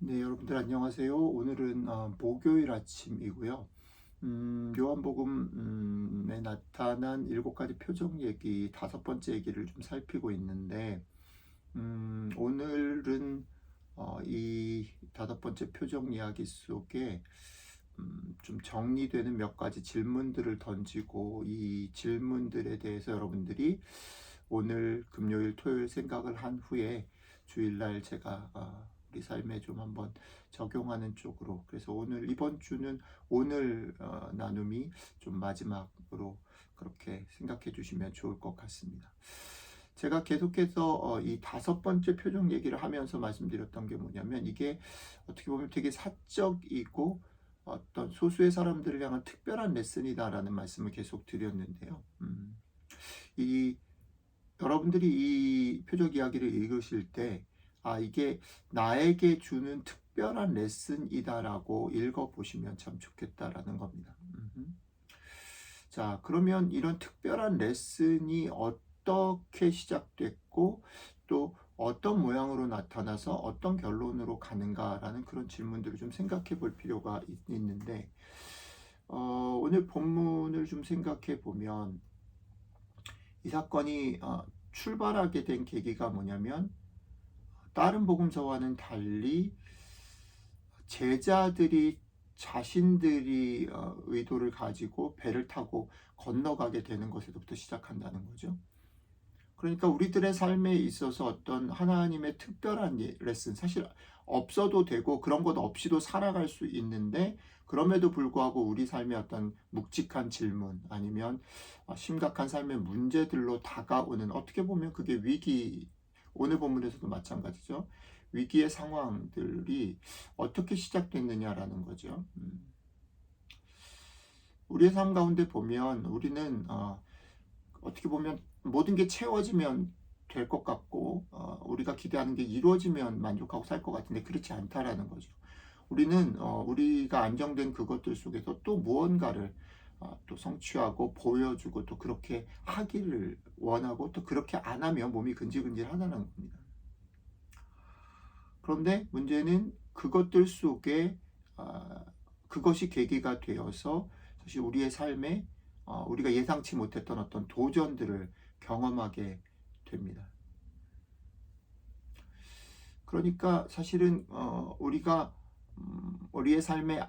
네, 여러분들 안녕하세요. 오늘은 목요일 아침이고요. 요한복음에 나타난 7가지 표적 얘기 5번째 얘기를 좀 살피고 있는데, 오늘은 이 5번째 표적 이야기 속에 좀 정리되는 몇 가지 질문들을 던지고, 이 질문들에 대해서 여러분들이 오늘 금요일 토요일 생각을 한 후에 주일날 제가 우리 삶에 좀 한번 적용하는 쪽으로, 그래서 오늘 이번 주는 오늘 나눔이 좀 마지막으로 그렇게 생각해 주시면 좋을 것 같습니다. 제가 계속해서 이 5번째 표적 얘기를 하면서 말씀드렸던 게 뭐냐면, 이게 어떻게 보면 되게 사적이고 어떤 소수의 사람들을 향한 특별한 레슨이다라는 말씀을 계속 드렸는데요. 이 여러분들이 이 표적 이야기를 읽으실 때, 이게 나에게 주는 특별한 레슨이다라고 읽어보시면 참 좋겠다라는 겁니다. 자, 그러면 이런 특별한 레슨이 어떻게 시작됐고, 또 어떤 모양으로 나타나서 어떤 결론으로 가는가라는 그런 질문들을 좀 생각해 볼 필요가 있는데, 오늘 본문을 좀 생각해 보면, 이 사건이 출발하게 된 계기가 뭐냐면, 다른 복음서와는 달리 제자들이 자신들이 의도를 가지고 배를 타고 건너가게 되는 것에서부터 시작한다는 거죠. 그러니까 우리들의 삶에 있어서 어떤 하나님의 특별한 레슨, 사실 없어도 되고 그런 것 없이도 살아갈 수 있는데, 그럼에도 불구하고 우리 삶의 어떤 묵직한 질문, 아니면 심각한 삶의 문제들로 다가오는, 어떻게 보면 그게 위기, 오늘 본문에서도 마찬가지죠. 위기의 상황들이 어떻게 시작됐느냐라는 거죠. 우리의 삶 가운데 보면 우리는 어떻게 보면 모든 게 채워지면 될 것 같고, 우리가 기대하는 게 이루어지면 만족하고 살 것 같은데, 그렇지 않다라는 거죠. 우리는 우리가 안정된 그것들 속에서 또 무언가를 또 성취하고 보여주고, 또 그렇게 하기를 원하고, 또 그렇게 안 하면 몸이 근질근질하다는 겁니다. 그런데 문제는 그것들 속에 그것이 계기가 되어서 사실 우리의 삶에 우리가 예상치 못했던 어떤 도전들을 경험하게 됩니다. 그러니까 사실은 우리가 우리의 삶에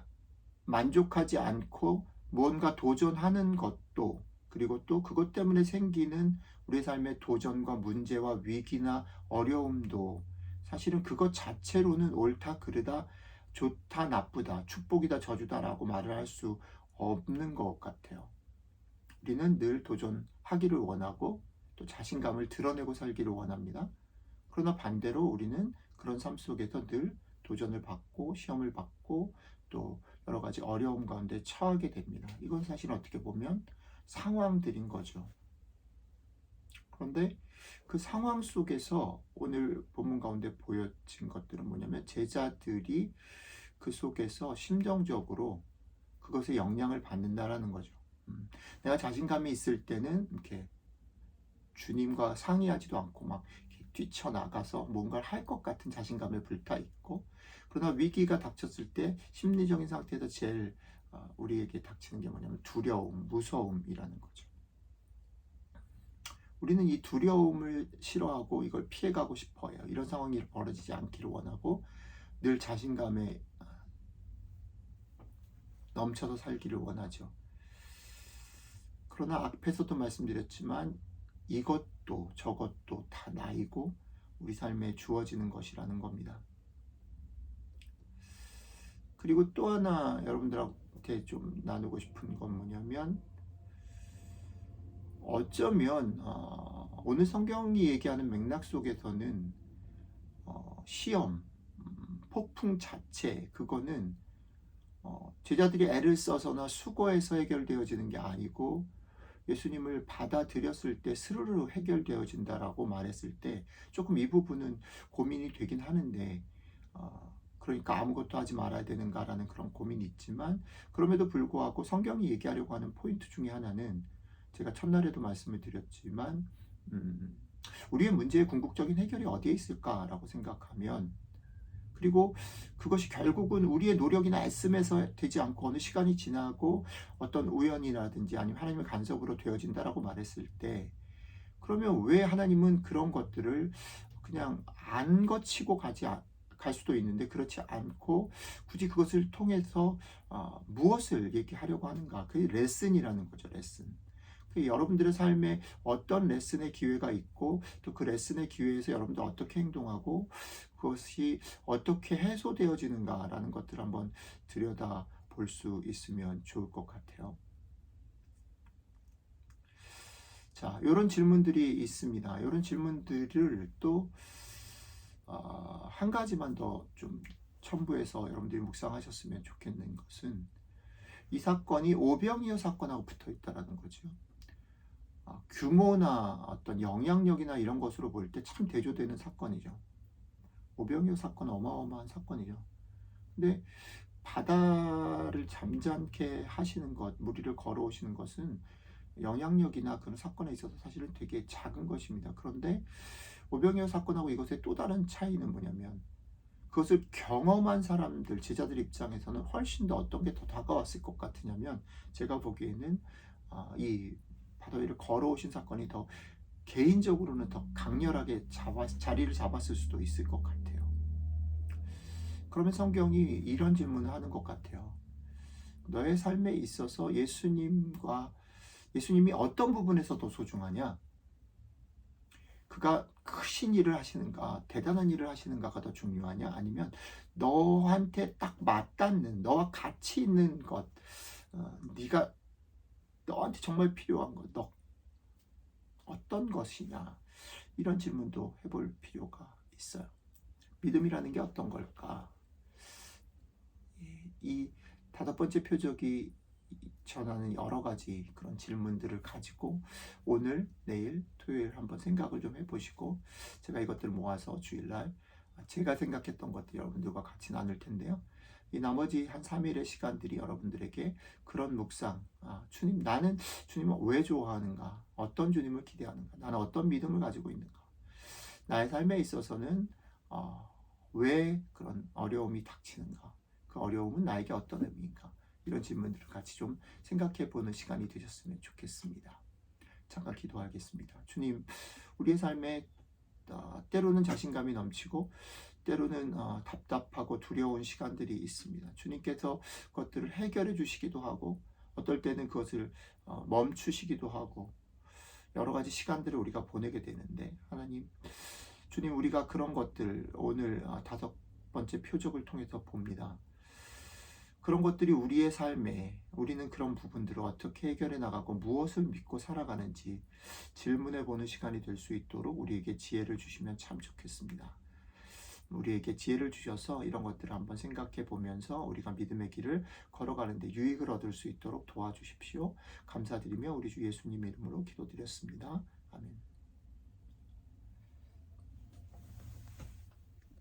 만족하지 않고 무언가 도전하는 것도, 그리고 또 그것 때문에 생기는 우리의 삶의 도전과 문제와 위기나 어려움도, 사실은 그것 자체로는 옳다 그르다, 좋다 나쁘다, 축복이다 저주다라고 말을 할 수 없는 것 같아요. 우리는 늘 도전하기를 원하고, 또 자신감을 드러내고 살기를 원합니다. 그러나 반대로 우리는 그런 삶 속에서 늘 도전을 받고 시험을 받고 또 여러 가지 어려움 가운데 처하게 됩니다. 이건 사실 어떻게 보면 상황들인 거죠. 그런데 그 상황 속에서 오늘 본문 가운데 보여진 것들은 뭐냐면, 제자들이 그 속에서 심정적으로 그것에 영향을 받는다라는 거죠. 내가 자신감이 있을 때는 이렇게 주님과 상의하지도 않고 막 뛰쳐나가서 뭔가를 할 것 같은 자신감에 불타 있고, 그러나 위기가 닥쳤을 때 심리적인 상태에서 제일 우리에게 닥치는 게 뭐냐면 두려움, 무서움이라는 거죠. 우리는 이 두려움을 싫어하고 이걸 피해가고 싶어요. 이런 상황이 벌어지지 않기를 원하고, 늘 자신감에 넘쳐서 살기를 원하죠. 그러나 앞에서도 말씀드렸지만, 이것도 저것도 다 나이고 우리 삶에 주어지는 것이라는 겁니다. 그리고 또 하나 여러분들한테 좀 나누고 싶은 건 뭐냐면, 어쩌면 오늘 성경이 얘기하는 맥락 속에서는 시험, 폭풍 자체, 그거는 제자들이 애를 써서나 수고해서 해결되어지는 게 아니고, 예수님을 받아들였을 때 스르르 해결되어진다라고 말했을 때 조금 이 부분은 고민이 되긴 하는데, 그러니까 아무것도 하지 말아야 되는가라는 그런 고민이 있지만, 그럼에도 불구하고 성경이 얘기하려고 하는 포인트 중에 하나는, 제가 첫날에도 말씀을 드렸지만, 우리의 문제의 궁극적인 해결이 어디에 있을까라고 생각하면, 그리고 그것이 결국은 우리의 노력이나 애씀에서 되지 않고 어느 시간이 지나고 어떤 우연이라든지 아니면 하나님의 간섭으로 되어진다라고 말했을 때, 그러면 왜 하나님은 그런 것들을 그냥 안 거치고 갈 수도 있는데 그렇지 않고 굳이 그것을 통해서 무엇을 얘기하려고 하는가? 그게 레슨이라는 거죠. 레슨. 여러분들의 삶에 어떤 레슨의 기회가 있고 또 그 레슨의 기회에서 여러분들 어떻게 행동하고 그것이 어떻게 해소되어지는가라는 것들을 한번 들여다 볼 수 있으면 좋을 것 같아요. 자, 이런 질문들이 있습니다. 이런 질문들을 또 한 가지만 더 좀 첨부해서 여러분들이 묵상하셨으면 좋겠는 것은, 이 사건이 오병이어 사건하고 붙어 있다라는 거죠. 규모나 어떤 영향력이나 이런 것으로 볼 때 참 대조되는 사건이죠. 오병이어 사건은 어마어마한 사건이죠. 근데 바다를 잠잠케 하시는 것, 무리를 걸어오시는 것은 영향력이나 그런 사건에 있어서 사실은 되게 작은 것입니다. 그런데 오병이어 사건하고 이것의 또 다른 차이는 뭐냐면, 그것을 경험한 사람들, 제자들 입장에서는 훨씬 더 어떤 게 더 다가왔을 것 같으냐면, 제가 보기에는 이 바다 위를 걸어오신 사건이 더 개인적으로는 더 강렬하게 자리를 잡았을 수도 있을 것 같아요. 그러면 성경이 이런 질문을 하는 것 같아요. 너의 삶에 있어서 예수님이 어떤 부분에서 더 소중하냐? 그가 크신 일을 하시는가, 대단한 일을 하시는가가 더 중요하냐? 아니면 너한테 딱 맞닿는, 너와 같이 있는 것, 네가 너한테 정말 필요한 것, 너 어떤 것이냐? 이런 질문도 해볼 필요가 있어요. 믿음이라는 게 어떤 걸까? 이 5번째 표적이 전하는 여러 가지 그런 질문들을 가지고 오늘, 내일, 토요일 한번 생각을 좀 해보시고, 제가 이것들을 모아서 주일날 제가 생각했던 것들 여러분들과 같이 나눌 텐데요. 이 나머지 한 3일의 시간들이 여러분들에게 그런 묵상, 나는 주님을 왜 좋아하는가? 어떤 주님을 기대하는가? 나는 어떤 믿음을 가지고 있는가? 나의 삶에 있어서는 왜 그런 어려움이 닥치는가? 그 어려움은 나에게 어떤 의미인가? 이런 질문들을 같이 좀 생각해 보는 시간이 되셨으면 좋겠습니다. 잠깐 기도하겠습니다. 주님, 우리의 삶에 때로는 자신감이 넘치고 때로는 답답하고 두려운 시간들이 있습니다. 주님께서 그것들을 해결해 주시기도 하고 어떨 때는 그것을 멈추시기도 하고 여러 가지 시간들을 우리가 보내게 되는데, 하나님, 주님, 우리가 그런 것들 오늘 5번째 표적을 통해서 봅니다. 그런 것들이 우리의 삶에 우리는 그런 부분들을 어떻게 해결해 나가고 무엇을 믿고 살아가는지 질문해 보는 시간이 될 수 있도록 우리에게 지혜를 주시면 참 좋겠습니다. 우리에게 지혜를 주셔서 이런 것들을 한번 생각해 보면서 우리가 믿음의 길을 걸어가는데 유익을 얻을 수 있도록 도와주십시오. 감사드리며 우리 주 예수님 이름으로 기도드렸습니다. 아멘.